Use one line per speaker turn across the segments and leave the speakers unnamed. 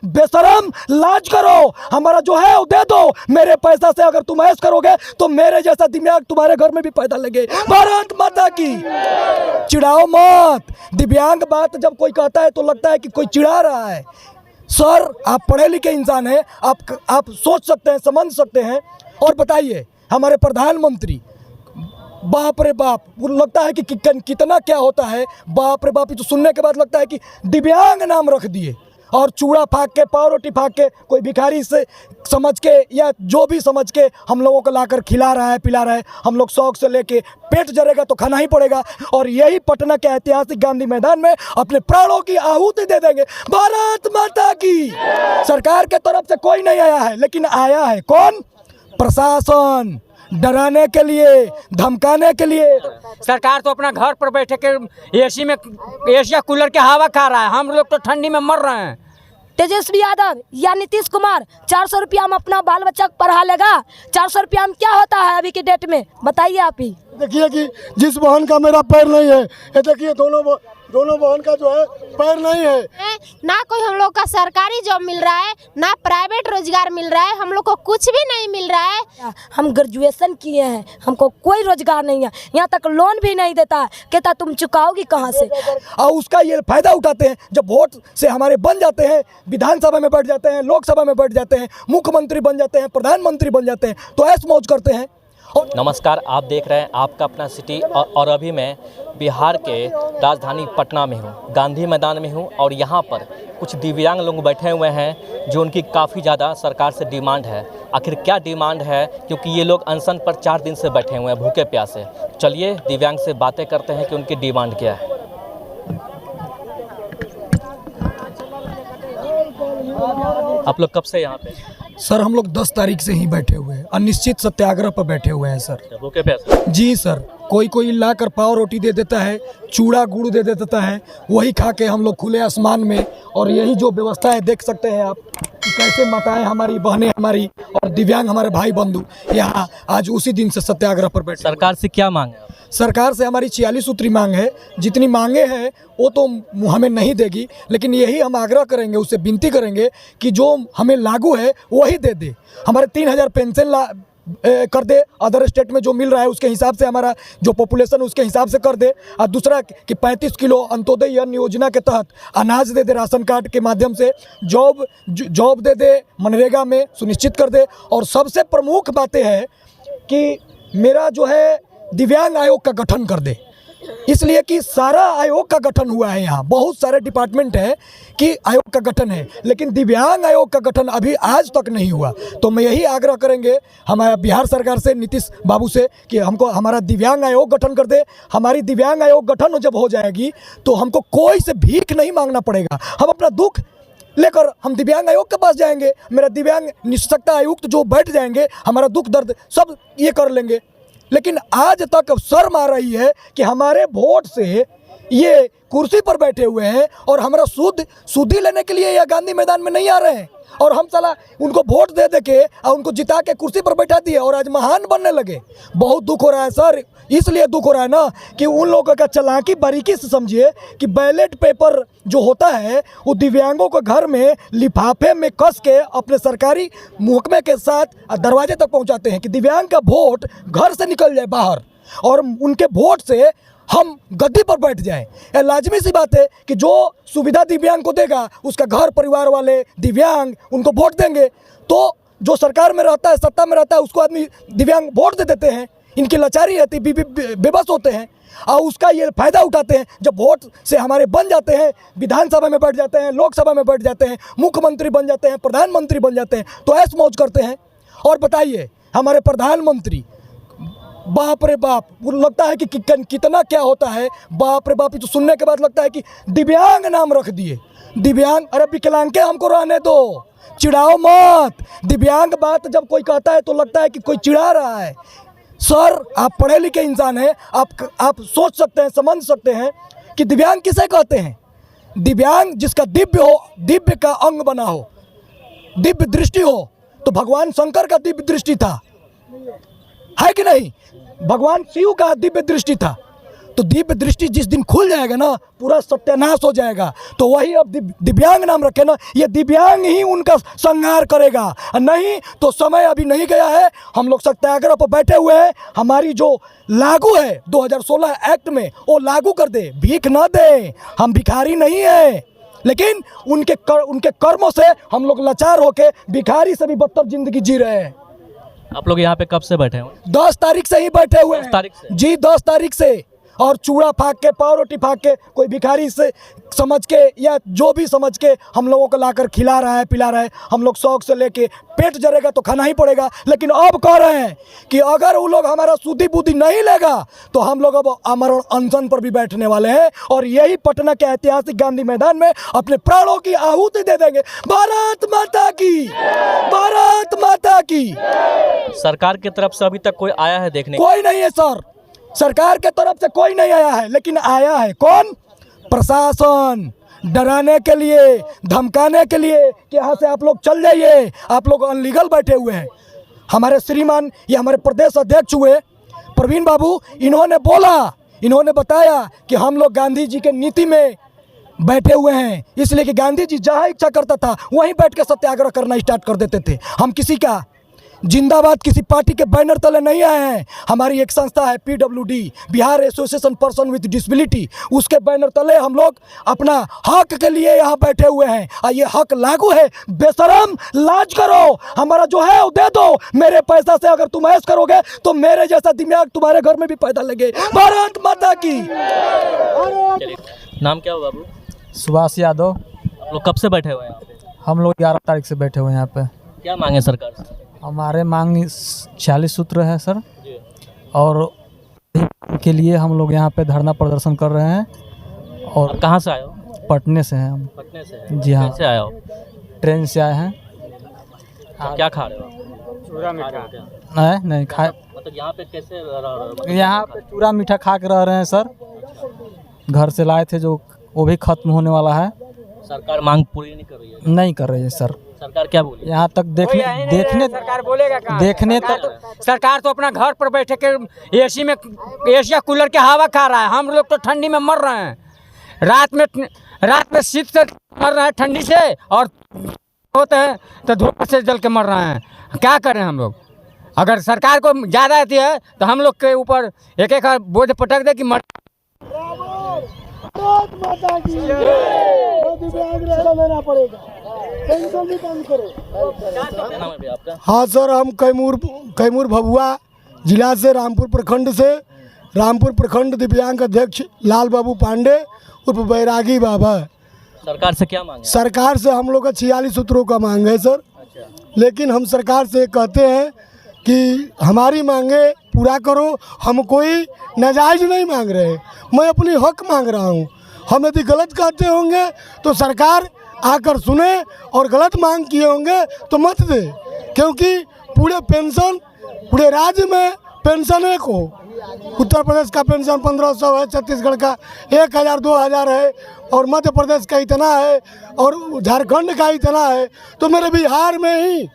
बेशरम, लाज करो, हमारा जो है वो दे दो। मेरे पैसा से अगर तुम ऐश करोगे तो मेरे जैसा दिमाग तुम्हारे घर में भी पैदा लगे। भारत माता की। चिढ़ाओ मत। दिव्यांग बात जब कोई कहता है तो लगता है कि कोई चिढ़ा रहा है। सर, आप पढ़े लिखे इंसान हैं, आप सोच सकते हैं, समझ सकते हैं। और बताइए, हमारे प्रधानमंत्री, बाप रे बाप, वो लगता है कि कितना क्या होता है। बाप रे बाप, ये तो सुनने के बाद लगता है कि दिव्यांग नाम रख दिए और चूड़ा फाँक के, पाव रोटी फाँक के, कोई भिखारी से समझ के या जो भी समझ के हम लोगों को लाकर खिला रहा है, पिला रहा है। हम लोग शौक से लेके, पेट जरेगा तो खाना ही पड़ेगा। और यही पटना के ऐतिहासिक गांधी मैदान में अपने प्राणों की आहुति दे देंगे। भारत माता की। सरकार के तरफ से कोई नहीं आया है, लेकिन आया है कौन? प्रशासन, डराने के लिए, धमकाने के लिए।
सरकार तो अपना घर पर बैठे के एसी में, एसी या कूलर के हवा खा रहा है, हम लोग तो ठंडी में मर रहे हैं।
तेजस्वी यादव या नीतीश कुमार 400 रुपया में अपना बाल बच्चा पढ़ा लेगा। 400 रुपया में क्या होता है अभी की डेट में, बताइए आप ही।
देखिए कि जिस बहन का मेरा पैर नहीं है, ये देखिए दोनों बहन का जो है पैर नहीं है।
ना कोई हम लोग का सरकारी जॉब मिल रहा है, ना प्राइवेट रोजगार मिल रहा है, हम लोग को कुछ भी नहीं मिल रहा है।
हम ग्रेजुएशन किए हैं, हमको कोई रोजगार नहीं है, यहाँ तक लोन भी नहीं देता है। कहता तुम चुकाओगी कहाँ से?
और उसका ये फायदा उठाते हैं, जब वोट से हमारे बन जाते हैं, विधानसभा में बैठ जाते हैं, लोकसभा में बैठ जाते हैं, मुख्यमंत्री बन जाते हैं, प्रधानमंत्री बन जाते हैं, तो ऐश मौज करते हैं।
नमस्कार, आप देख रहे हैं आपका अपना सिटी और अभी मैं बिहार के राजधानी पटना में हूँ, गांधी मैदान में हूँ। और यहाँ पर कुछ दिव्यांग लोग बैठे हुए हैं जो उनकी काफ़ी ज़्यादा सरकार से डिमांड है। आखिर क्या डिमांड है, क्योंकि ये लोग अनशन पर 4 दिन से बैठे हुए हैं भूखे प्यासे। चलिए दिव्यांग से बातें करते हैं कि उनकी डिमांड क्या है। आप लोग कब से यहाँ पे?
सर, हम लोग 10 तारीख से ही बैठे हुए हैं, अनिश्चित सत्याग्रह पर बैठे हुए हैं सर।
भूखे प्यासे? जी
सर, कोई लाकर पाव रोटी दे देता है, चूड़ा गुड़ दे देता है, वही खा के हम लोग खुले आसमान में। और यही जो व्यवस्था है, देख सकते हैं आप कि कैसे माताएं हमारी, बहनें हमारी और दिव्यांग हमारे भाई बंधु यहाँ आज उसी दिन से सत्याग्रह पर बैठे।
सरकार से क्या मांग है?
सरकार से हमारी 46 सूत्री मांग है। जितनी मांगे हैं वो तो हमें नहीं देगी, लेकिन यही हम आग्रह करेंगे, उससे विनती करेंगे कि जो हमें लागू है वही दे दे। हमारे 3000 पेंशन कर दे, अदर स्टेट में जो मिल रहा है उसके हिसाब से, हमारा जो पॉपुलेशन उसके हिसाब से कर दे। और दूसरा कि 35 किलो अंत्योदय अन्न योजना के तहत अनाज दे दे, राशन कार्ड के माध्यम से जॉब दे दे, मनरेगा में सुनिश्चित कर दे। और सबसे प्रमुख बातें है कि मेरा जो है दिव्यांग आयोग का गठन कर दे, इसलिए कि सारा आयोग का गठन हुआ है, यहाँ बहुत सारे डिपार्टमेंट हैं कि आयोग का गठन है, लेकिन दिव्यांग आयोग का गठन अभी आज तक नहीं हुआ। तो मैं यही आग्रह करेंगे हमारा बिहार सरकार से, नीतीश बाबू से, कि हमको हमारा दिव्यांग आयोग गठन कर दे। हमारी दिव्यांग आयोग गठन जब हो जाएगी तो हमको कोई से भीख नहीं मांगना पड़ेगा। हम अपना दुख लेकर हम दिव्यांग आयोग के पास जाएंगे, मेरा दिव्यांग निःशक्ता आयुक्त जो बैठ जाएंगे, हमारा दुख दर्द सब ये कर लेंगे। लेकिन आज तक शर्म आ रही है कि हमारे वोट से ये कुर्सी पर बैठे हुए हैं और हमारा सुधी लेने के लिए यह गांधी मैदान में नहीं आ रहे हैं। और हम साला उनको वोट दे के और उनको जिता के कुर्सी पर बैठा दिए और आज महान बनने लगे। बहुत दुख हो रहा है सर, इसलिए दुख हो रहा है ना कि उन लोगों का चालाकी बारीकी से समझिए कि बैलेट पेपर जो होता है वो दिव्यांगों को घर में लिफाफे में कस के अपने सरकारी महकमे के साथ दरवाजे तक पहुंचाते हैं कि दिव्यांग का वोट घर से निकल जाए बाहर और उनके वोट से हम गद्दी पर बैठ जाएं। यह लाजमी सी बात है कि जो सुविधा दिव्यांग को देगा उसका घर परिवार वाले दिव्यांग उनको वोट देंगे। तो जो सरकार में रहता है, सत्ता में रहता है, उसको आदमी दिव्यांग वोट दे देते हैं, इनकी लाचारी रहती, बेबस होते हैं और उसका ये फायदा उठाते हैं। जब वोट से हमारे बन जाते हैं, विधानसभा में बैठ जाते हैं, लोकसभा में बैठ जाते हैं, मुख्यमंत्री बन जाते हैं, प्रधानमंत्री बन जाते हैं, तो ऐश मौज करते हैं। और बताइए, हमारे प्रधानमंत्री, बाप रे बाप, वो लगता है कि कितना क्या होता है। बाप रे बाप, ये तो सुनने के बाद लगता है कि दिव्यांग नाम रख दिए। दिव्यांग, अरे विकलांग के हमको रहने दो, चिढ़ाओ मत। दिव्यांग बात जब कोई कहता है तो लगता है कि कोई चिढ़ा रहा है। सर, आप पढ़े लिखे इंसान हैं, आप सोच सकते हैं, समझ सकते हैं कि दिव्यांग किसे कहते हैं। दिव्यांग जिसका दिव्य हो, दिव्य का अंग बना हो, दिव्य दृष्टि हो, तो भगवान शंकर का दिव्य दृष्टि था, है कि नहीं? भगवान शिव का दिव्य दृष्टि था। तो दिव्य दृष्टि जिस दिन खुल जाएगा ना, पूरा सत्यानाश हो जाएगा। तो वही अब दिव्यांग नाम रखे ना, ये दिव्यांग ही उनका संहार करेगा, नहीं तो समय अभी नहीं गया है। हम लोग सत्याग्रह पर बैठे हुए हैं, हमारी जो लागू है 2016 एक्ट में वो लागू कर दे, भीख ना दे। हम भिखारी नहीं है, लेकिन उनके कर्मों से हम लोग लाचार होके भिखारी से भी बदतर जिंदगी जी रहे हैं।
आप लोग यहाँ पे कब से बैठे हैं?
10 तारीख से ही बैठे हुए
10 तारीख से?
जी 10 तारीख से। और चूड़ा फाक के, पाव रोटी फाक के, कोई भिखारी से समझ के या जो भी समझ के हम लोगों को लाकर खिला रहा है, पिला रहा है। हम लोग शौक से लेके, पेट जरेगा तो खाना ही पड़ेगा। लेकिन अब कह रहे हैं कि अगर वो लोग हमारा सुधी बुद्धि नहीं लेगा तो हम लोग अब आमरण अनशन पर भी बैठने वाले हैं, और यही पटना के ऐतिहासिक गांधी मैदान में अपने प्राणों की आहुति दे देंगे। भारत माता की, भारत माता की।
सरकार की तरफ से अभी तक कोई आया है देखने?
कोई नहीं है सर, सरकार के तरफ से कोई नहीं आया है, लेकिन आया है कौन? प्रशासन, डराने के लिए, धमकाने के लिए कि यहाँ से आप लोग चल जाइए, आप लोग अनलीगल बैठे हुए हैं। हमारे श्रीमान, ये हमारे प्रदेश अध्यक्ष हुए प्रवीण बाबू, इन्होंने बोला, इन्होंने बताया कि हम लोग गांधी जी के नीति में बैठे हुए हैं, इसलिए कि गांधी जी जहाँ इच्छा करता था वहीं बैठ के सत्याग्रह करना स्टार्ट कर देते थे। हम किसी का जिंदाबाद, किसी पार्टी के बैनर तले नहीं आए हैं। हमारी एक संस्था है PWD, Bihar association person with disability, उसके बैनर तले हम लोग अपना हक के लिए यहाँ बैठे हुए हैं। और ये हक लागू है। बेशरम, लाज करो, हमारा जो है वो दे दो। मेरे पैसा से अगर तुम ऐश करोगे तो मेरे जैसा दिमाग तुम्हारे घर में भी पैदा लगे। भारत माता की।
नाम क्या हुआ बाबू?
सुभाष यादव।
आप लोग कब से बैठे हुए हैं यहाँ पे?
हम लोग 11 तारीख से बैठे हुए हैं यहाँ पे।
क्या मांगे सरकार से?
हमारे मांग 46 सूत्र है सर,
जी।
और के लिए हम लोग यहाँ पे धरना प्रदर्शन कर रहे हैं। और
कहाँ से आए हो?
पटने से हैं हम।
पटने से है?
जी हाँ।
कैसे आए हो?
ट्रेन से आए हैं।
तो क्या खा रहे हो? चूड़ा मीठा।
नहीं खाए,
मतलब यहाँ पे कैसे रह रहे हो?
यहाँ पे चूड़ा मीठा खा के रह रहे हैं सर। घर से लाए थे जो, वो भी खत्म होने वाला है।
सरकार मांग पूरी नहीं कर रही है?
नहीं कर रही है सर।
सरकार क्या बोली?
यहाँ तक देखने
सरकार बोलेगा कहाँ?
देखने तक
सरकार तो अपना घर पर बैठे के एसी में, एसी या कूलर के हवा खा रहा है। हम लोग तो ठंडी में मर रहे हैं, रात में शीत से मर रहे हैं, ठंडी से, और होते हैं तो धूप से जल के मर रहे हैं। क्या करें हम लोग? अगर सरकार को ज़्यादा आती है तो हम लोग के ऊपर एक एक बोझ पटक दे कि मर।
क्या नाम है भैया आपका?
हाँ सर, हम कैमूर भभुआ जिला से, रामपुर प्रखंड दिव्यांग अध्यक्ष लाल बाबू पांडे उर्फ बैरागी बाबा।
सरकार से क्या मांगे?
सरकार से हम लोग का 46 सूत्रों का मांग है सर।
अच्छा।
लेकिन हम सरकार से कहते हैं कि हमारी मांगे पूरा करो। हम कोई नाजायज नहीं मांग रहे, मैं अपनी हक मांग रहा हूँ। हम यदि गलत कहते होंगे तो सरकार आकर सुने, और गलत मांग किए होंगे तो मत दे, क्योंकि पूरे राज्य में पेंशन एक हो। उत्तर प्रदेश का पेंशन 1500 है, छत्तीसगढ़ का 1000 2000 है, और मध्य प्रदेश का इतना है, और झारखंड का इतना है, तो मेरे बिहार में ही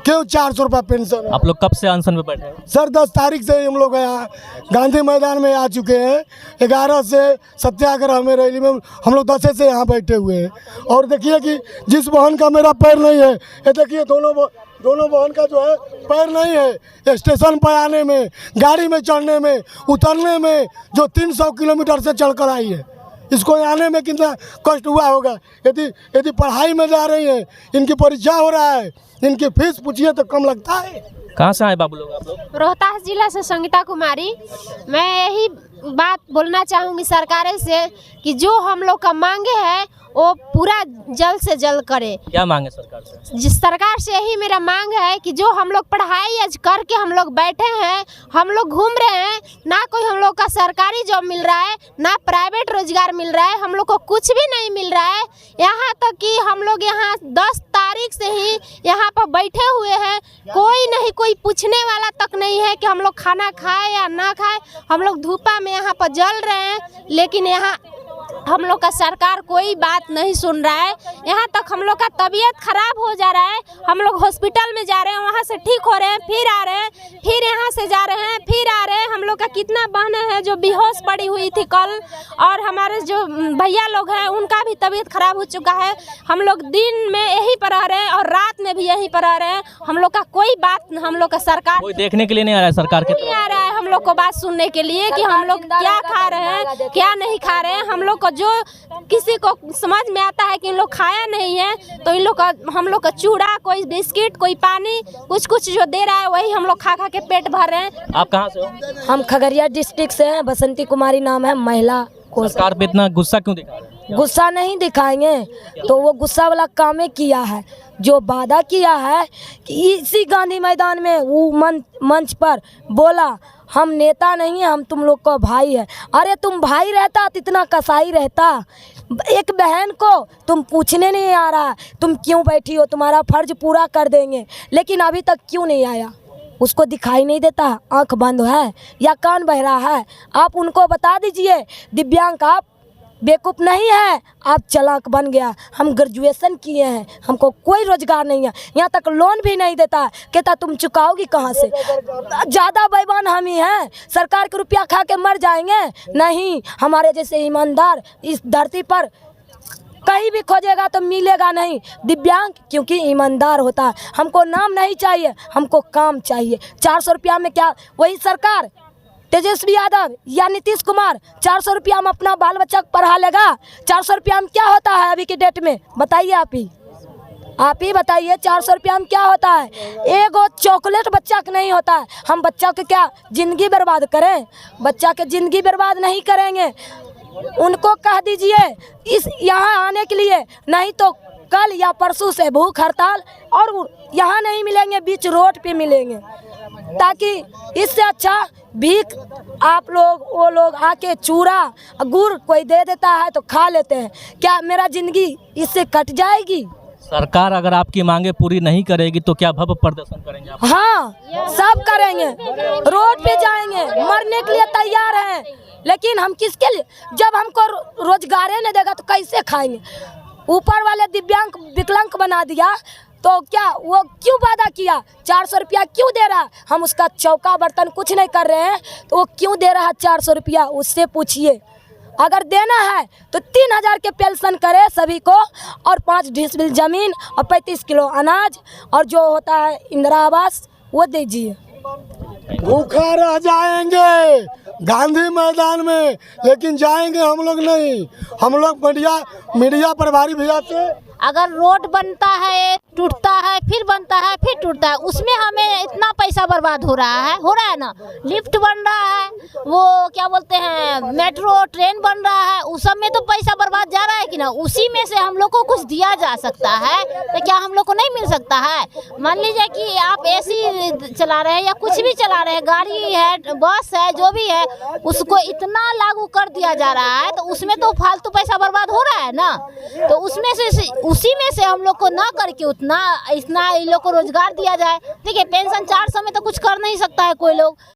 क्यों 400 रुपये पेंशन है।
आप लोग कब से अनशन में बैठे हैं?
सर 10 तारीख से हम लोग यहाँ गांधी मैदान में आ चुके हैं। 11 से सत्याग्रह में, रैली में हम लोग 10 से यहाँ बैठे हुए हैं। और देखिए कि जिस वाहन का मेरा पैर नहीं है, ये देखिए दोनों वाहन का जो है पैर नहीं है। स्टेशन पर आने में, गाड़ी में चढ़ने में, उतरने में जो 300 किलोमीटर से चलकर आई है, इसको आने में कितना कष्ट हुआ होगा। यदि पढ़ाई में जा रही हैं, इनकी परीक्षा हो रहा है, इनकी फीस पूछिए तो कम लगता है।
कहाँ से आए बाबू लोग आप लोग?
रोहतास जिला से संगीता कुमारी। मैं यही बात बोलना चाहूँगी सरकार से कि जो हम लोग का मांगे है वो पूरा जल्द से जल्द करे।
क्या मांगे सरकार से?
जिस सरकार से यही मेरा मांग है कि जो हम लोग पढ़ाई आज करके हम लोग बैठे हैं, हम लोग घूम रहे हैं, ना कोई हम लोग का सरकारी जॉब मिल रहा है, ना प्राइवेट रोजगार मिल रहा है, हम लोग को कुछ भी नहीं मिल रहा है। यहाँ तक कि हम लोग यहाँ 10 तारीख से ही यहाँ पर बैठे हुए हैं, कोई नहीं, कोई पूछने वाला तक नहीं है कि हम लोग खाना खाए या ना खाए। हम लोग धूपा में यहाँ पर जल रहे हैं, लेकिन यहाँ हम लोग का सरकार कोई बात नहीं सुन रहा है। यहाँ तक हम लोग का तबीयत खराब हो जा रहा है, हम लोग हॉस्पिटल में जा रहे हैं, वहाँ से ठीक हो रहे हैं, फिर आ रहे हैं, फिर यहाँ से जा रहे हैं, फिर आ रहे हैं। हम लोग का कितना बहनें हैं जो बेहोश पड़ी हुई थी कल, और हमारे जो भैया लोग हैं उनका भी तबीयत खराब हो चुका है। हम लोग दिन में यहीं पर आ रहे हैं और रात में भी यहीं पर आ रहे हैं। हम लोग का कोई बात हम लोग का सरकार
कोई देखने के लिए नहीं आ रहा है, सरकार के
नहीं आ रहा है हम लोग को बात सुनने के लिए कि हम लोग क्या खा रहे हैं क्या नहीं खा रहे हैं। हम लोग को जो किसी को समझ में आता है कि इन लोग खाया नहीं है, तो इन लोग का हम लोग का चूड़ा, कोई बिस्किट, कोई पानी, कुछ जो दे रहा है वही हम लोग खा खा के पेट भर रहे हैं।
आप कहाँ से हो?
हम खगड़िया डिस्ट्रिक्ट से हैं, बसंती कुमारी नाम है, महिला को।
सरकार पे इतना गुस्सा क्यों दिखा रहे हैं?
गुस्सा नहीं दिखाएंगे तो वो गुस्सा वाला काम ही किया है, जो वादा किया है कि इसी गांधी मैदान में वो मंच पर बोला हम नेता नहीं है, हम तुम लोग का भाई है। अरे तुम भाई रहता तो इतना कसाई रहता। एक बहन को तुम पूछने नहीं आ रहा तुम क्यों बैठी हो, तुम्हारा फर्ज पूरा कर देंगे, लेकिन अभी तक क्यों नहीं आया? उसको दिखाई नहीं देता, आंख बंद है या कान बह रहा है? आप उनको बता दीजिए। दिव्यांग आप बेवकूफ़ नहीं है, आप चालाक बन गया। हम ग्रेजुएशन किए हैं, हमको कोई रोजगार नहीं है, यहाँ तक लोन भी नहीं देता। कहता तुम चुकाओगी कहाँ से? ज़्यादा बेईमान हम ही हैं, सरकार के रुपया खा के मर जाएंगे? नहीं, हमारे जैसे ईमानदार इस धरती पर कहीं भी खोजेगा तो मिलेगा नहीं। दिव्यांग क्योंकि ईमानदार होता है। हमको नाम नहीं चाहिए, हमको काम चाहिए। 400 रुपया में क्या वही सरकार तेजस्वी यादव या नीतीश कुमार 400 रुपया में अपना बाल बच्चा को पढ़ा लेगा? 400 रुपया में क्या होता है अभी की डेट में? बताइए आप ही बताइए 400 रुपया में क्या होता है? एगो चॉकलेट बच्चा का नहीं होता है। हम बच्चा के क्या ज़िंदगी बर्बाद करें? बच्चा के ज़िंदगी बर्बाद नहीं करेंगे। उनको कह दीजिए इस यहाँ आने के लिए, नहीं तो कल या परसों से भूख हड़ताल, और यहाँ नहीं मिलेंगे, बीच रोड पे मिलेंगे, ताकि इससे अच्छा भीख आप लोग वो लोग आके चूड़ा गुड़ कोई दे देता है तो खा लेते हैं। क्या मेरा ज़िंदगी इससे कट जाएगी?
सरकार अगर आपकी मांगे पूरी नहीं करेगी तो क्या भव्य प्रदर्शन करेंगे आप?
हाँ, सब करेंगे, रोड पे जाएंगे, मरने के लिए तैयार हैं। लेकिन हम किसके लिए? जब हमको रोजगार नहीं देगा तो कैसे खाएंगे? ऊपर वाले दिव्यांग विकलांग बना दिया तो क्या वो क्यों वादा किया? 400 रुपया क्यों दे रहा? हम उसका चौका बर्तन कुछ नहीं कर रहे हैं तो वो क्यों दे रहा 400 रुपया? उससे पूछिए। अगर देना है तो 3000 के पेंशन करे सभी को, और 5 डिसमिल ज़मीन और 35 किलो अनाज, और जो होता है इंदिरा आवास वो दीजिए।
भूखा रह जाएंगे गांधी मैदान में, लेकिन जाएंगे हम लोग नहीं। हम लोग मीडिया प्रभारी भैया से
अगर रोड बनता है, टूटता है, फिर बनता है, फिर टूटता है, उसमें हमें इतना पैसा बर्बाद हो रहा है ना। लिफ्ट बन रहा है, वो क्या बोलते हैं मेट्रो ट्रेन बन रहा है, उस सब में तो पैसा बर्बाद जा रहा है कि ना। उसी में से हम लोग को कुछ दिया जा सकता है तो क्या हम लोग को नहीं मिल सकता है? मान लीजिए कि आप एसी चला रहे हैं या कुछ भी चला रहे हैं, गाड़ी है, बस है, जो भी है, उसको इतना लागू कर दिया जा रहा है तो उसमें तो फालतू पैसा बर्बाद हो रहा है ना। तो उसमें से उसी में से हम लोग को ना करके इतना इन लोग को रोजगार दिया जाए। देखिए पेंशन 400 में तो कुछ कर नहीं सकता है कोई लोग।